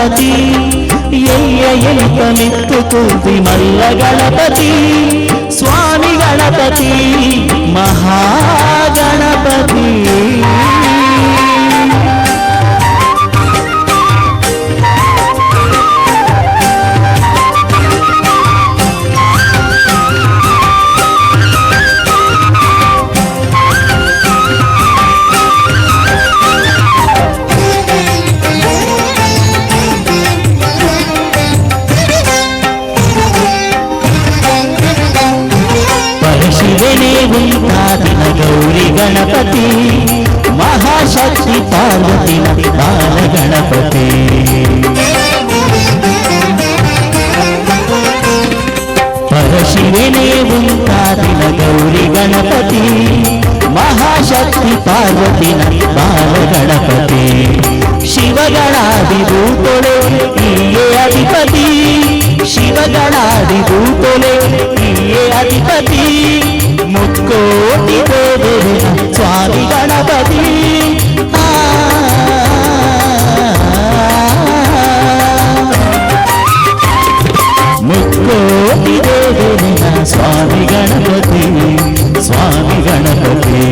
గణపతి ఎయ్యెలిత మెత్తుకుంది మల్ల గణపతి స్వామి గణపతి మహాగణపతి గౌరీ గణపతి మహాశక్తి పార్వతి బాల గణపతి పరశివనే ఉంటాదిన గౌరీ గణపతి మహాశక్తి పార్వతి బాల గణపతి శివగణాధిభూతులే ఈయే అధిపతి శివగణాధిభూతులే ఈయే అధిపతి ముక్కోటి దేవత స్వామి గణపతి ముక్కోటి దేవత స్వామి గణపతి స్వామి గణపతి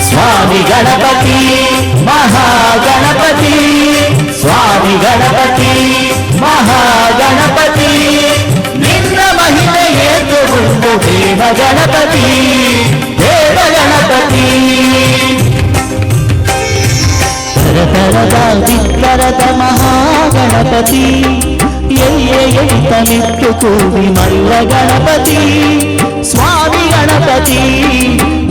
స్వామి గణపతి మహాగణపతి స్వామి గణపతి మహాగణపతి నిన్న మహిమయే దేవ గణపతి దేవ గణపతి తరతరద విత్తరద మహాగణపతి ఎయ్యెలిత మెత్తుకుంది మల్ల గణపతి స్వామి గణపతి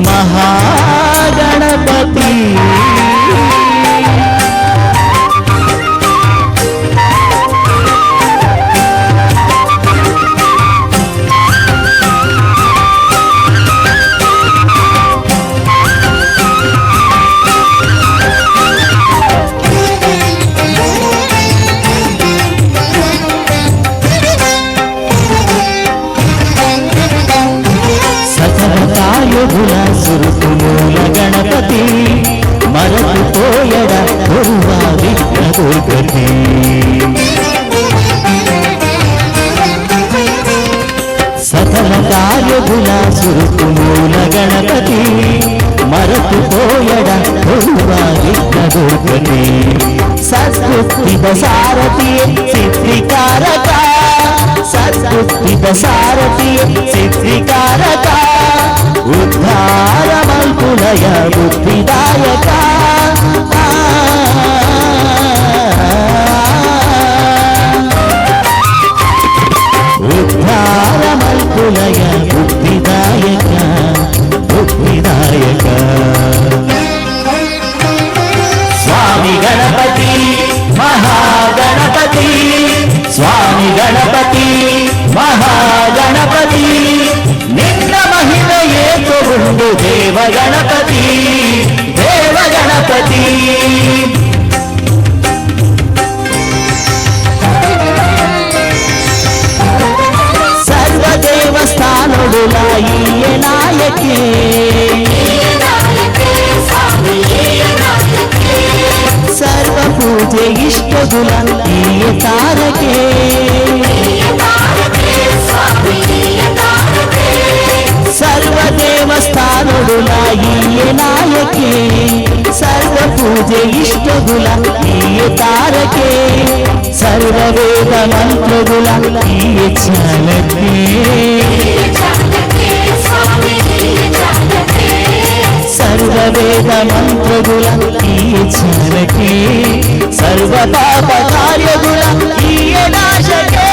మహాగణపతి సురుకుమూల గణపతి మరపు పోయడ కొరువా విఘ్నదుర్గతి సకల కార్యగుణ సురుకుమూల గణపతి మరపు పోయడ కొరువా విఘ్నదుర్గతి సద్బుద్ధిద సారథి సిద్ధికారక సద్బుద్ధిద సారథి సిద్ధికారక ఉద్ధారమల్పులయ బుద్ధిదాయక ఉద్ధారమల్పులయ బుద్ధిదాయక బుద్ధిదాయక స్వామి గణపతి మహాగణపతి స్వామి గణపతి మహాగణపతి నిన్న మహిమయే తోడు దేవ గణపతి దేవ గణపతి సర్వదేవస్థానుడులా ఈయే నాయకే సర్వ పూజ ఇష్టదుల ఈయే తారకే సర్వదేవస్థానుడులా ఈయే నాయకే సర్వ పూజ ఇష్టదుల ఈయే తారకే సర్వవేద మంత్రదుల ఈయే చాలకే సర్వవేద మంత్రదుల ఈయే చాలకే సర్వ పాప కార్యదుల ఈయే నాశకే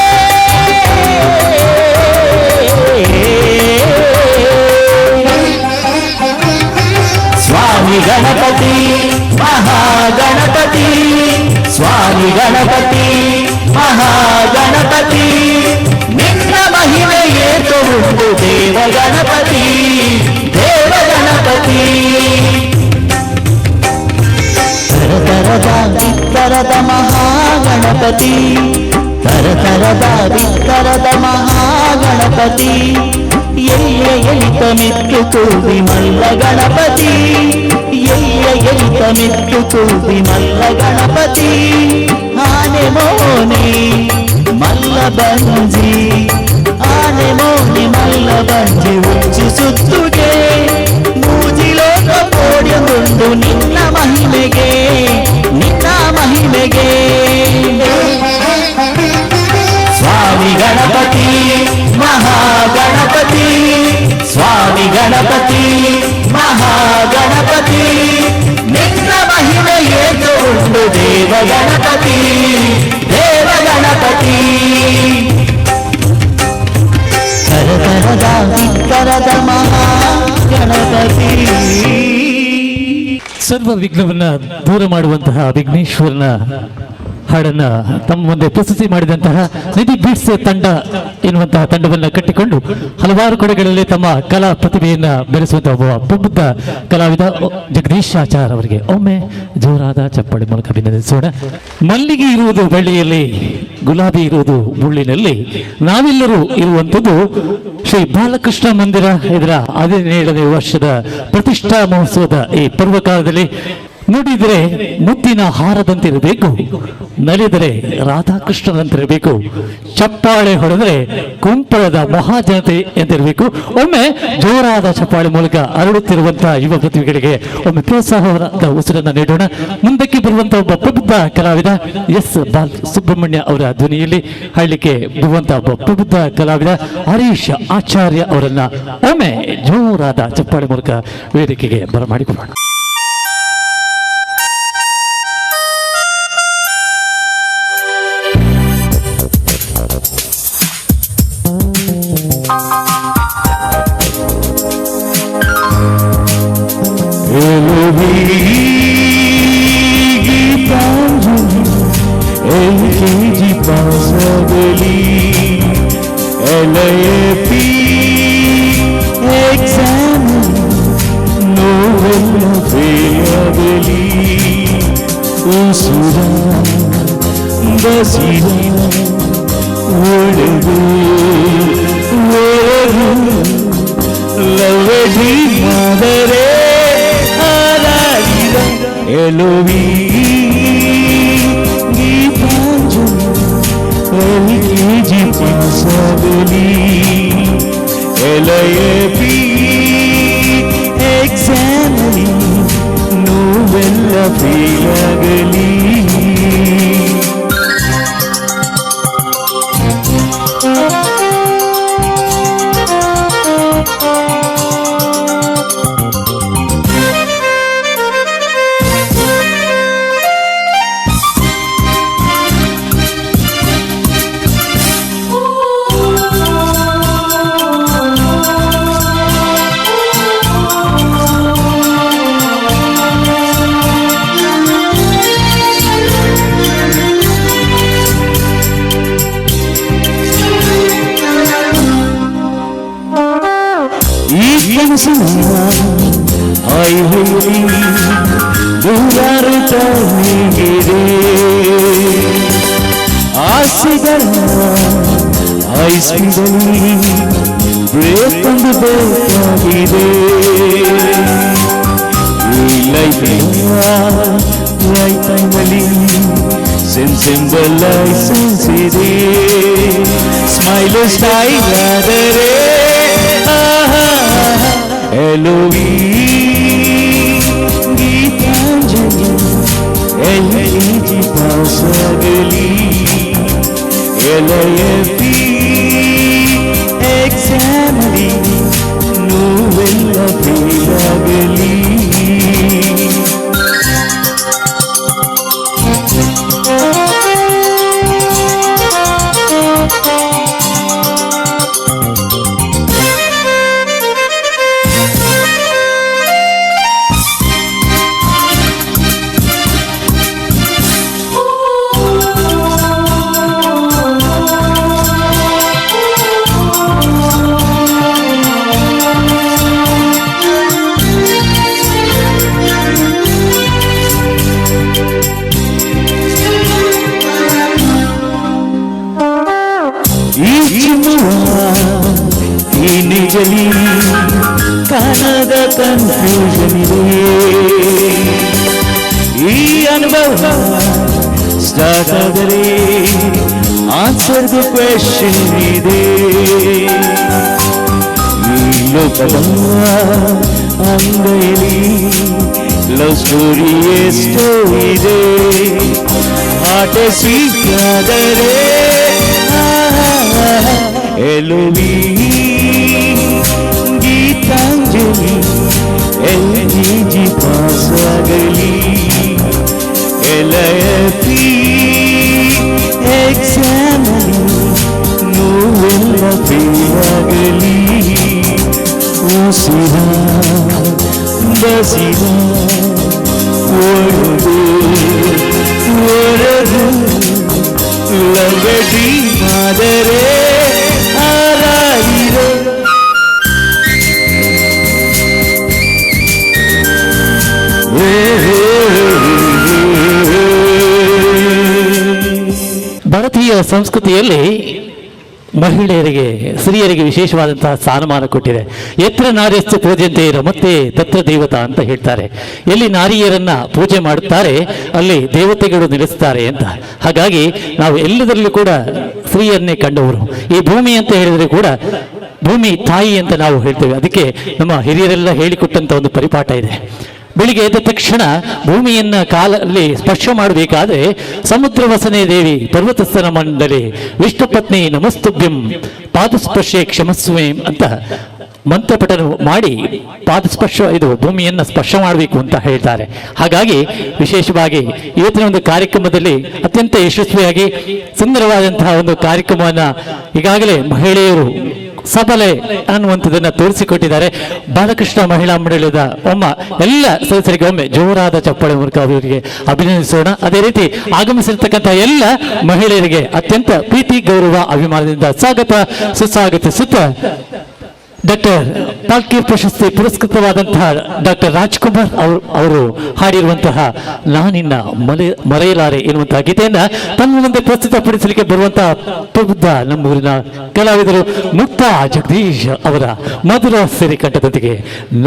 స్వామి గణపతి మహాగణపతి స్వామి గణపతి మహాగణపతి నిన్న మహిమయే తోడు దేవ గణపతి దేవ గణపతి తరతరద విత్తరద మహాగణపతి తరతరద విత్తరద మహాగణపతి ఎయ్యెలిత మెత్తుకుంది మల్ల గణపతి ಎಲಿತ ಮೆಟ್ಟು ಕೂಪಿ ಮಲ್ಲ ಗಣಪತಿ ಆನೆ ಮೋನೆ ಮಲ್ಲ ಬಂಜಿ ಆನೆ ಮೋನೆ ಮಲ್ಲ ಬಂಜಿ ಉಚ್ಚು ಸುತ್ತುಗೆ ಮೂಜಿಲೋಕ ಪೋಡಿಯೊಂದು ನಿನ್ನ ಮಹಿಮೆಗೆ ಸ್ವಾಮಿ ಗಣಪತಿ ಮಹಾಗಣಪತಿ ಸ್ವಾಮಿ ಗಣಪತಿ ಮಹಾಗಣಪತಿ ನಿನ್ನ ಮಹಿಮೆಯೇತು ಉಂಟು ದೇವ ಗಣಪತಿ ಕರಕರದ ವಿಕ್ಕರದ ಮಹಾಗಣಪತಿ ಸರ್ವ ವಿಘ್ನವನ್ನ ದೂರ ಮಾಡುವಂತಹ ವಿಘ್ನೇಶ್ವರನ ಹಾಡನ್ನ ತಮ್ಮ ಮುಂದೆ ಪ್ರಸ್ತುತಿ ಮಾಡಿದಂತಹ ನಿಧಿ ಬೀಟ್ಸ್ ತಂಡ ಎನ್ನುವಂತಹ ತಂಡವನ್ನ ಕಟ್ಟಿಕೊಂಡು ಹಲವಾರು ಕಡೆಗಳಲ್ಲಿ ತಮ್ಮ ಕಲಾ ಪ್ರತಿಭೆಯನ್ನ ಬೆಳೆಸುವಂತಹ ಒಬ್ಬ ಪ್ರಬುದ್ಧ ಕಲಾವಿದ ಜಗದೀಶ್ ಆಚಾರ್ ಅವರಿಗೆ ಒಮ್ಮೆ ಜೋರಾದ ಚಪ್ಪಾಳೆ ಮೂಲಕ ಅಭಿನಂದಿಸೋಣ. ಮಲ್ಲಿಗೆ ಇರುವುದು ಬಳ್ಳಿಯಲ್ಲಿ, ಗುಲಾಬಿ ಇರುವುದು ಮುಳ್ಳಿನಲ್ಲಿ, ನಾವೆಲ್ಲರೂ ಇರುವಂಥದ್ದು ಶ್ರೀ ಬಾಲಕೃಷ್ಣ ಮಂದಿರ ಇದರ 17ನೇ ವರ್ಷದ ಪ್ರತಿಷ್ಠಾ ಮಹೋತ್ಸವದ ಈ ಪರ್ವಕಾಲದಲ್ಲಿ ನುಡಿದರೆ ಮುತ್ತಿನ ಹಾರದಂತಿರಬೇಕು, ನಲಿದರೆ ರಾಧಾಕೃಷ್ಣನಂತಿರಬೇಕು, ಚಪ್ಪಾಳೆ ಹೊಡೆದರೆ ಕುಂಪಳದ ಮಹಾಜನತೆ ಎಂತಿರಬೇಕು. ಒಮ್ಮೆ ಜೋರಾದ ಚಪ್ಪಾಳೆ ಮೂಲಕ ಅರಳುತ್ತಿರುವಂತಹ ಯುವ ಪ್ರತಿಭೆಗಳಿಗೆ ಒಮ್ಮೆ ಪ್ರೋತ್ಸಾಹದ ಉಸಿರನ್ನು ನೀಡೋಣ. ಮುಂದಕ್ಕೆ ಬರುವಂತಹ ಒಬ್ಬ ಪ್ರಬುದ್ಧ ಕಲಾವಿದ ಎಸ್ ಬಾಲ್ ಸುಬ್ರಹ್ಮಣ್ಯ ಅವರ ಧ್ವನಿಯಲ್ಲಿ ಹಾಡಲಿಕ್ಕೆ ಬರುವಂತಹ ಒಬ್ಬ ಪ್ರಬುದ್ಧ ಕಲಾವಿದ ಹರೀಶ್ ಆಚಾರ್ಯ ಅವರನ್ನ ಒಮ್ಮೆ ಜೋರಾದ ಚಪ್ಪಾಳೆ ಮೂಲಕ ವೇದಿಕೆಗೆ ಬರಮಾಡಿಕೊಳ್ಳೋಣ. LKG possibly LAP exam no will availably Usura Basira Whatever Lovely Mother LOV LKG possibly LIAP examly novella feelagli highway ದೂರಾರು ತೋರಿಗಿದೆ ಆಸೆಗಳ ಐಸ್ಪಿಡಲಿ ಬ್ರೇಕ್ ಒಂದು ಬೇಕಾಗಿದೆ ಈ ಲೈಫ್ ಟೈಮಲ್ಲಿ ಸೆನ್ಸೆಂಬಲ್ ಲೈಸೆನ್ಸ್ ಇದೆ ಸ್ಮೈಲ್ ಸ್ಟೈಲ್ ಆದರೆ LOV Gitanjali LKG possibly LIFP examly novella feelagli ನಿಜಲಿ ಕಾಣದ ಕನ್ಫ್ಯೂಷನ್ ಇದೆ ಈ ಅನುಭವ ಸ್ಟಾರ್ಟ್ ಆದರೆ ಆನ್ಸರ್ಗೂ ಕ್ವೆಶ್ಚನ್ ಇದೆ. ಈ ಲೋಕದ ಅಂಗೈಲಿ ಲವ್ ಸ್ಟೋರಿ ಎಷ್ಟೋ ಇದೆ. ಆಟೆ ಸಿಕ್ಕಾದರೆ ಎಲುವಿ ಗೀತಾಂಜಲಿ LGG ಪಾಸಾಗಲಿ LFE ಎಕ್ಸಾಮಲಿ ನೋವೆಲ್ಲ ಫೇಲಾಗಲಿ. ಉಸಿರ ಬಸಿರ ಒಡೆದು ಒಡೆದು ಲವಡಿ ಆದರೆ ಆರಾಯಿರೋ. ಭಾರತೀಯ ಸಂಸ್ಕೃತಿಯಲ್ಲಿ ಮಹಿಳೆಯರಿಗೆ ಸ್ತ್ರೀಯರಿಗೆ ವಿಶೇಷವಾದಂತಹ ಸ್ಥಾನಮಾನ ಕೊಟ್ಟಿದೆ. ಎತ್ರ ನಾರ್ಯಸ್ತು ಪೂಜ್ಯಂತೆ ರಮತೆ ತತ್ರ ದೇವತಾ ಅಂತ ಹೇಳ್ತಾರೆ. ಎಲ್ಲಿ ನಾರಿಯರನ್ನ ಪೂಜೆ ಮಾಡುತ್ತಾರೆ ಅಲ್ಲಿ ದೇವತೆಗಳು ನೆಲೆಸ್ತಾರೆ ಅಂತ. ಹಾಗಾಗಿ ನಾವು ಎಲ್ಲದರಲ್ಲೂ ಕೂಡ ಸ್ತ್ರೀಯನ್ನೇ ಕಂಡವರು. ಈ ಭೂಮಿ ಅಂತ ಹೇಳಿದ್ರೆ ಕೂಡ ಭೂಮಿ ತಾಯಿ ಅಂತ ನಾವು ಹೇಳ್ತೇವೆ. ಅದಕ್ಕೆ ನಮ್ಮ ಹಿರಿಯರೆಲ್ಲ ಹೇಳಿಕೊಟ್ಟಂತ ಒಂದು ಪರಿಪಾಠ ಇದೆ. ಬೆಳಿಗ್ಗೆ ಎದ್ದ ತಕ್ಷಣ ಭೂಮಿಯನ್ನ ಕಾಲಲ್ಲಿ ಸ್ಪರ್ಶ ಮಾಡಬೇಕಾದ್ರೆ ಸಮುದ್ರ ವಸನೆ ದೇವಿ ಪರ್ವತಸ್ಥನ ಮಂಡಲಿ ವಿಷ್ಣು ಪತ್ನಿ ನಮಸ್ತುಭ್ಯಂ ಪಾದಸ್ಪರ್ಶೆ ಕ್ಷಮಸ್ವೇ ಅಂತ ಮಂತ್ರಪಠನ ಮಾಡಿ ಪಾದಸ್ಪರ್ಶ ಇದು ಭೂಮಿಯನ್ನ ಸ್ಪರ್ಶ ಮಾಡಬೇಕು ಅಂತ ಹೇಳ್ತಾರೆ. ಹಾಗಾಗಿ ವಿಶೇಷವಾಗಿ ಇವತ್ತಿನ ಒಂದು ಕಾರ್ಯಕ್ರಮದಲ್ಲಿ ಅತ್ಯಂತ ಯಶಸ್ವಿಯಾಗಿ ಸುಂದರವಾದಂತಹ ಒಂದು ಕಾರ್ಯಕ್ರಮವನ್ನ ಈಗಾಗಲೇ ಮಹಿಳೆಯರು ಸಬಲೆ ಅನ್ನುವಂಥದ್ದನ್ನ ತೋರಿಸಿಕೊಟ್ಟಿದ್ದಾರೆ. ಬಾಲಕೃಷ್ಣ ಮಹಿಳಾ ಮಂಡಳಿಯ ಎಲ್ಲ ಸದಸ್ಯರಿಗೆ ಒಮ್ಮೆ ಜೋರಾದ ಚಪ್ಪಾಳೆ ಮೂಲಕ ಅವರಿಗೆ ಅಭಿನಂದಿಸೋಣ. ಅದೇ ರೀತಿ ಆಗಮಿಸಿರ್ತಕ್ಕಂಥ ಎಲ್ಲ ಮಹಿಳೆಯರಿಗೆ ಅತ್ಯಂತ ಪ್ರೀತಿ ಗೌರವ ಅಭಿಮಾನದಿಂದ ಸ್ವಾಗತ ಸುಸ್ವಾಗತಿಸುತ್ತ ಡಾಕ್ಟರ್ ಪಾಲ್ಕಿ ಪ್ರಶಸ್ತಿ ಪುರಸ್ಕೃತವಾದಂತಹ ಡಾಕ್ಟರ್ ರಾಜ್ಕುಮಾರ್ ಅವರು ಹಾಡಿರುವಂತಹ ನಾನಿನ್ನ ಮರೆಯಲಾರೆ ಎನ್ನುವಂತಹ ಗೀತೆಯನ್ನ ತಮ್ಮ ಮುಂದೆ ಪ್ರಸ್ತುತಪಡಿಸಲಿಕ್ಕೆ ಬರುವಂತಹ ಪ್ರಬುದ್ಧ ನಮ್ಮೂರಿನ ಕಲಾವಿದರು ಮುಕ್ತಾ ಜಗದೀಶ್ ಅವರ ಮಧುರ ಸಿರಿಕಂಠದೊಂದಿಗೆ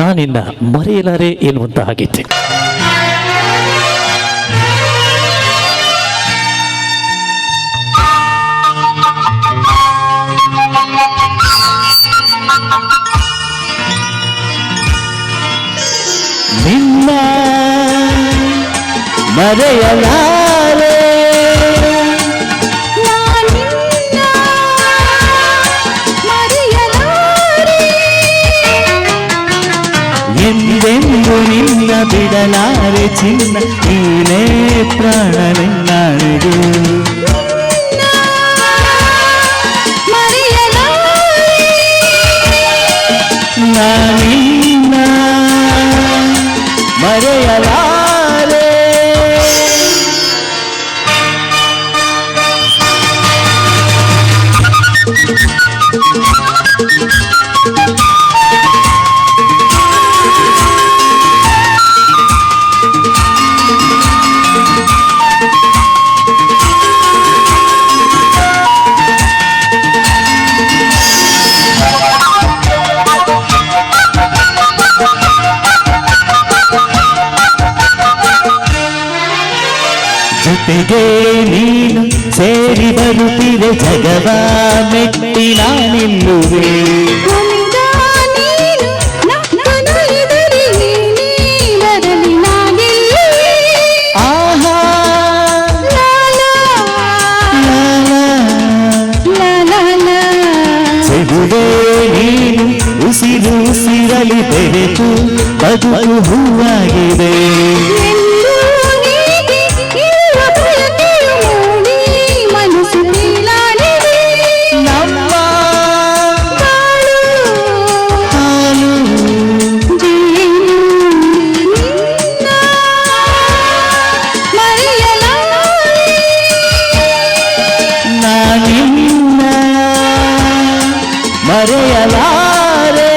ನಾನಿನ್ನ ಮರೆಯಲಾರೆ ಎನ್ನುವಂತಹ ಗೀತೆ. ನಿನ್ನ ಮರೆಯಲಾರೆ ಎಂದೆಂದು ನಿನ್ನ ಬಿಡಲಾರೆ ಚಿನ್ನ ನೀನೇ ಪ್ರಾಣ ನಿನ್ನದು. ನಾನಿನ್ನ ಮರೆಯಲಾರೆ ಜೊತೆಗೆ ನೀನು ಸೇರಿ ಬರುತ್ತಿದೆ ಜಗವ ಮೆಟ್ಟಿ ನಾನಿಲ್ಲುವೆ. ಆಹಾ ಸಿಗುವೆ ನೀನು ಉಸಿರು ಉಸಿರಲಿ ಬೆರೆತು ಬದುಕು ಹೂವಾಗಿದೆ. ಮರೆಯಲಾರೆ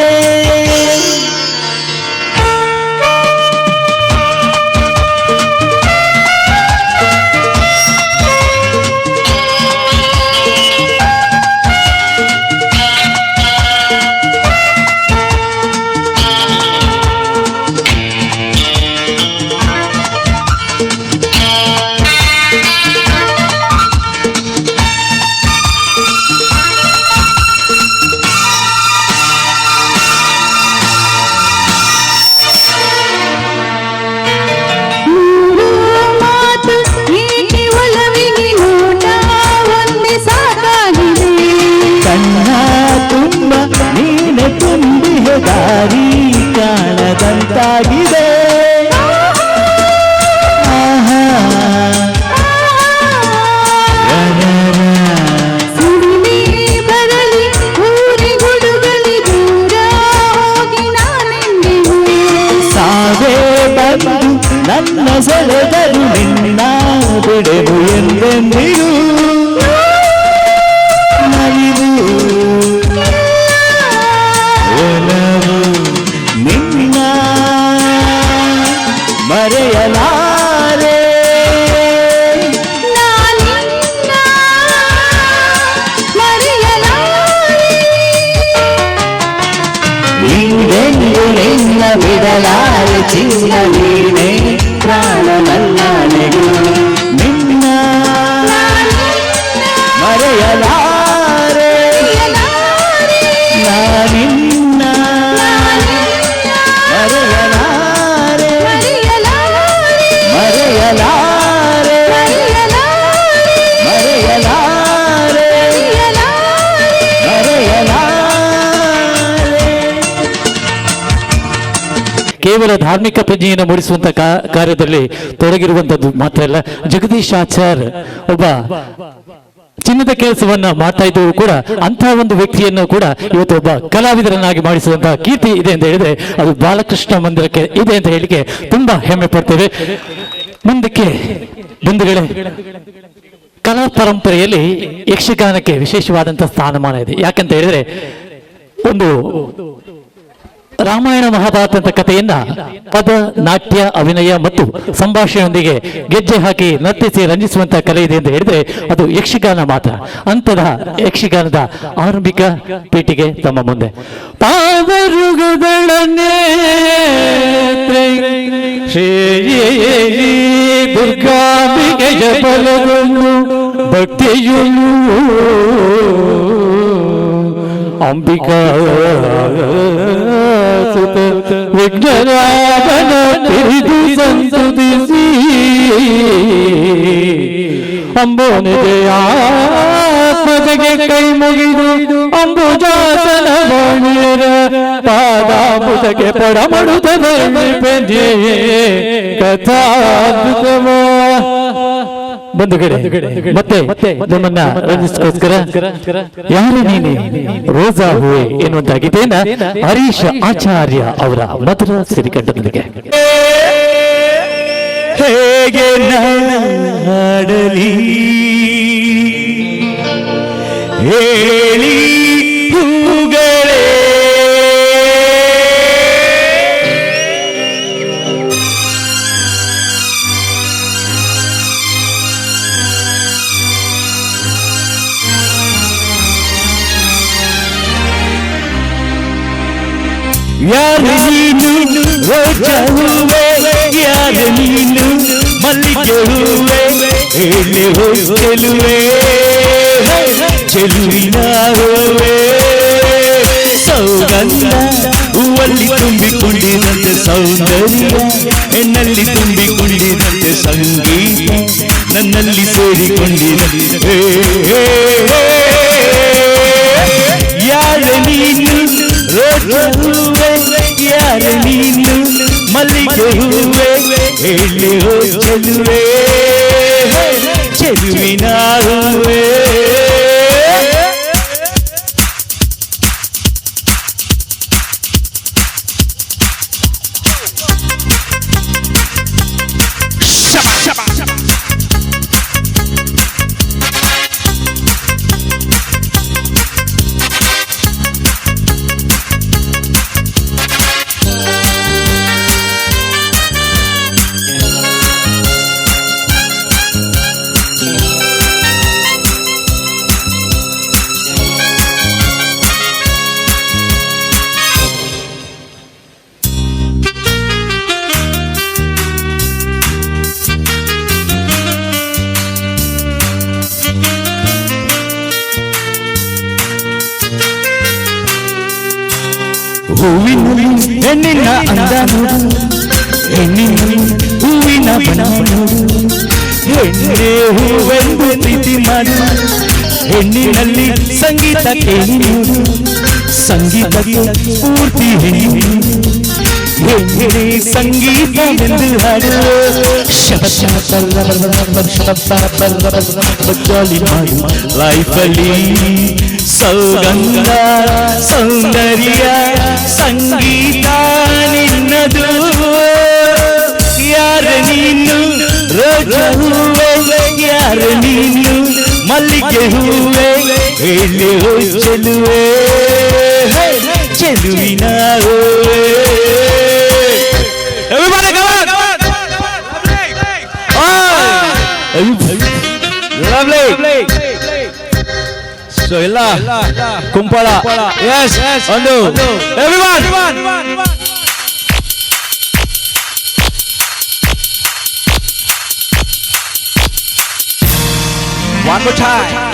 ಕಣ್ಣ ತುಂಬ ನೀನೆ ತುಂಬಿಹ ದಾರಿ ಕಾಣದಂತಾಗಿದೆ. ಆಹಾ ಸುಳಿಲೇ ಬರಲಿ ಊರಿ ಗುಡುಗಲಿ ದೂರ ಹೋಗಿ ನಾನೆಂದೆವು. ಸಾವೇ ಬಂದು ನನ್ನ ಸೆಳೆದರು ನಿನ್ನ ಬಿಡೆವು ಎಂದೆಂದಿರು ನಲಿವು ಒಲವು ನಿನ್ನ ಮರೆಯಲಾರೆ. ನಾನಿನ್ನ ಮರೆಯಲಾರೆ. ನೀವೆಂದು ನಿನ್ನ ಬಿಡಲಾರೆ ಚಿನ್ನ ನೀನೆ ಪ್ರಾಣ ನನ್ನನೆಗೂ ನಿನ್ನ ಮರೆಯಲಾರೆ. ನಾನಿನ್ನ ಮರೆಯಲಾರೆ ಮರೆಯಲಾರೆ ಮರೆಯಲಾರೆ ಮರೆಯಲಾರೆ. ಕೇವಲ ಧಾರ್ಮಿಕ ಪ್ರಜ್ಞೆಯನ್ನು ಮೂಡಿಸುವಂತ ಕಾರ್ಯದಲ್ಲಿ ತೊಡಗಿರುವಂತದ್ದು ಮಾತ್ರ ಅಲ್ಲ, ಜಗದೀಶ್ ಆಚಾರ್ ಒಬ್ಬ ಚಿನ್ನದ ಕೆಲಸವನ್ನ ಮಾಡ್ತಾ ಇದ್ದವರು ಕೂಡ ಅಂತಹ ಒಂದು ವ್ಯಕ್ತಿಯನ್ನು ಕೂಡ ಇವತ್ತು ಒಬ್ಬ ಕಲಾವಿದರನ್ನಾಗಿ ಮಾಡಿಸುವಂತಹ ಕೀರ್ತಿ ಇದೆ ಅಂತ ಹೇಳಿದ್ರೆ ಅದು ಬಾಲಕೃಷ್ಣ ಮಂದಿರಕ್ಕೆ ಇದೆ ಅಂತ ಹೇಳಿಕೆ ತುಂಬಾ ಹೆಮ್ಮೆ ಪಡ್ತೇವೆ. ಮುಂದಕ್ಕೆ ಬಂಧುಗಳೇ, ಕಲಾ ಪರಂಪರೆಯಲ್ಲಿ ಯಕ್ಷಗಾನಕ್ಕೆ ವಿಶೇಷವಾದಂತಹ ಸ್ಥಾನಮಾನ ಇದೆ. ಯಾಕಂತ ಹೇಳಿದ್ರೆ ಒಂದು ರಾಮಾಯಣ ಮಹಾಭಾರತ ಅಂತ ಕಥೆಯನ್ನ ಪದ, ನಾಟ್ಯ, ಅಭಿನಯ ಮತ್ತು ಸಂಭಾಷಣೆಯೊಂದಿಗೆ ಗೆಜ್ಜೆ ಹಾಕಿ ನರ್ತಿಸಿ ರಂಜಿಸುವಂತಹ ಕಲೆ ಇದೆ ಅಂತ ಹೇಳಿದ್ರೆ ಅದು ಯಕ್ಷಗಾನ ಮಾತ್ರ. ಅಂತಹ ಯಕ್ಷಗಾನದ ಆರಂಭಿಕ ಪೀಠಿಗೆ ತಮ್ಮ ಮುಂದೆ ಪಾವರುಗಳನ್ನೇ ದುರ್ಗಾಂಬಿಕೆಯ ಬಲವನ್ನು ಭಕ್ತಿಯುಳ್ಳು ಅಂಬಿಕಾ ಸುತ ವಿಘ್ನರಾಜನ ತಿರುಗಿ ಸಂತುದಿಸಿ ಅಂಬೋನಿಗೆ ಕೈ ಮುಗಿದು ಅಂಬುಜಾತನ ಬಣಿಯರ ಪಾದಾಂಬುಜಕ್ಕೆ ಪಡಮಡುತ್ತ ಪೆಂಜೆ ಕಥಾದ್ಭುತವ. ಬಂಧುಗಳೇ, ಮತ್ತೆ ನಮ್ಮನ್ನ ರಂಜಿಸೋಸ್ಕರ ಯಾರು ನೀನೆ ರೋಜಾ ಹೂವೆ ಎನ್ನುವಂತ ಗೀತೆಯನ್ನ ಹರೀಶ್ ಆಚಾರ್ಯ ಅವರ ಮಧುರ ಸಿರಿಕಂಠದೊಂದಿಗೆ. ಹೇಗೆ ನಾಡಲಿ ಹೇಳಿ ಹೂಗಳೇ ಯಾರು ನೀನು ರೋಜಾ ಹೂವೆ, ಯಾರು ನೀನು ಮಲ್ಲಿಗೆ ಹೂವೆ, ಎಲ್ಲಿ ಹೋಗುವೆ ಚೆಲುವಿನ ಹೂವೆ ಸೌಗಂಧ ಹೂವಲ್ಲಿ ತುಂಬಿಕೊಂಡಿದಂತೆ ಸೌಂದರ್ಯ ಎನ್ನಲ್ಲಿ ತುಂಬಿಕೊಂಡಿದಂತೆ ಸಂಗೀತ ನನ್ನಲ್ಲಿ ಸೇರಿಕೊಂಡಿದಂತೆ. ಯಾರು ನೀನು ರೋಜಾ ಹೂವೆ, ಯಾರು ನೀನು ಮಲ್ಲಿಗೆ ಹೂವೆ, ಎಲ್ಲಿ ಚೆಲುವೆ ಚೆಲುವಿನ ಹೂವೆ. ಹೂವಿನಲ್ಲಿ ಹೆಣ್ಣಿನ ಅಂದ ನೋಡು, ಹೆಣ್ಣಿನಲ್ಲಿ ಹೂವಿನ ಬಣ್ಣ ನೋಡು, ಹೆಣ್ಣೆ ಹೂವೆಂದು ಪ್ರೀತಿ ಮಾಡು, ಹೆಣ್ಣಿನಲ್ಲಿ ಸಂಗೀತ ಕೇಳಿ ನೋಡು ಸಂಗೀತಕ್ಕೆ ಪೂರ್ತಿ ಹೆಣ್ಣಿಗೆ ಸಂಗೀತವೆಂದು ಹಾಡು ಜಾಲಿ ಮಾಡು ಲೈಫಲ್ಲಿ ಸೌಗಂಧ ಸೌಂದರ್ಯ ಸಂಗೀತ ನಿನ್ನದು ಯಾರ ನೀನು ರೋಜಾ ಹೂವೆ ಯಾರ ನೀನು ಮಲ್ಲಿಗೆ ಹೂವೆ ಹೇಳಿ ಚೆಲುವೆ ಚೆಲುವಿನ ಹೂವೆ Everybody come on! Lovely! So ಎಲ್ಲ ಕುಂಪಳ yes ಒಂದು everyone one more time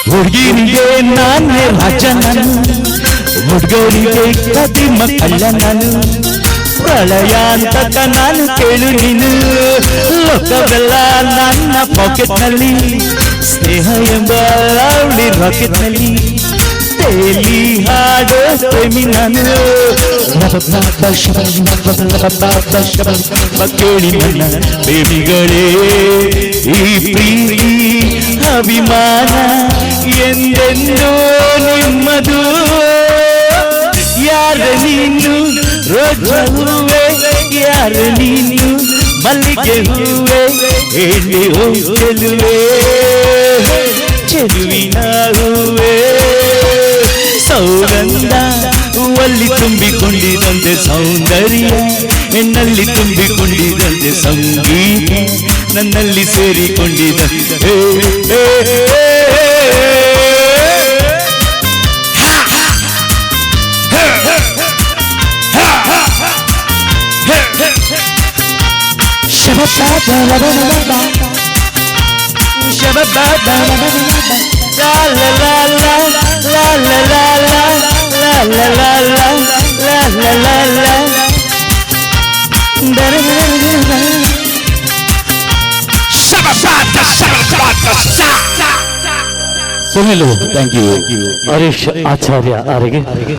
ಹುಡುಗಿರಿಗೆ ನಾನೇ ರಾಜ ನಾನು ಹುಡುಗರಿಗೆ ಕದಿ ಮಕ್ಕಳ ನಾನು ಪ್ರಳಯಾಂತಕ ನಾನು ಕೇಳು ನೀನು ಲೋಕವೆಲ್ಲ ನನ್ನ ಪಾಕೆಟ್ನಲ್ಲಿ ಸ್ನೇಹ ಎಂಬ ಲವ್ಲಿ ರಾಕೆಟ್ನಲ್ಲಿ ತೇಲಿ ಹಾಡೋ ಪ್ರೇಮಿ ನಾನು ಕೇಳಿ ನನ್ನ ಪ್ರೇಮಿಗಳೇ ಈ ಪ್ರೀತಿ ಅಭಿಮಾನ ಎಂದೆಂದೋ ನಿಮ್ಮದು ಯಾರ ನೀನು ರೋಜಾ ಹೂವೆ ಯಾರ ನೀನು ಮಲ್ಲಿಗೆ ಹೂವೆ ಹೇಳಿ ಚೆಲುವೆ ಚೆಲುವಿನ ಹೂವೆ ಸೌಗಂಧ ಹೂವಲ್ಲಿ ತುಂಬಿಕೊಂಡಿದಂತೆ ಸೌಂದರ್ಯ ಹೆಣ್ಣಲ್ಲಿ ತುಂಬಿಕೊಂಡಿದಂತೆ ಸಂಗೀತ ನನ್ನಲ್ಲಿ ಸೇರಿಕೊಂಡಿದಂತೆ ಸುನಿಲು ಥ್ಯಾಂಕ್ ಯು ಹರೀಶ್ ಆಚಾರ್ಯ ಅವರಿಗೆ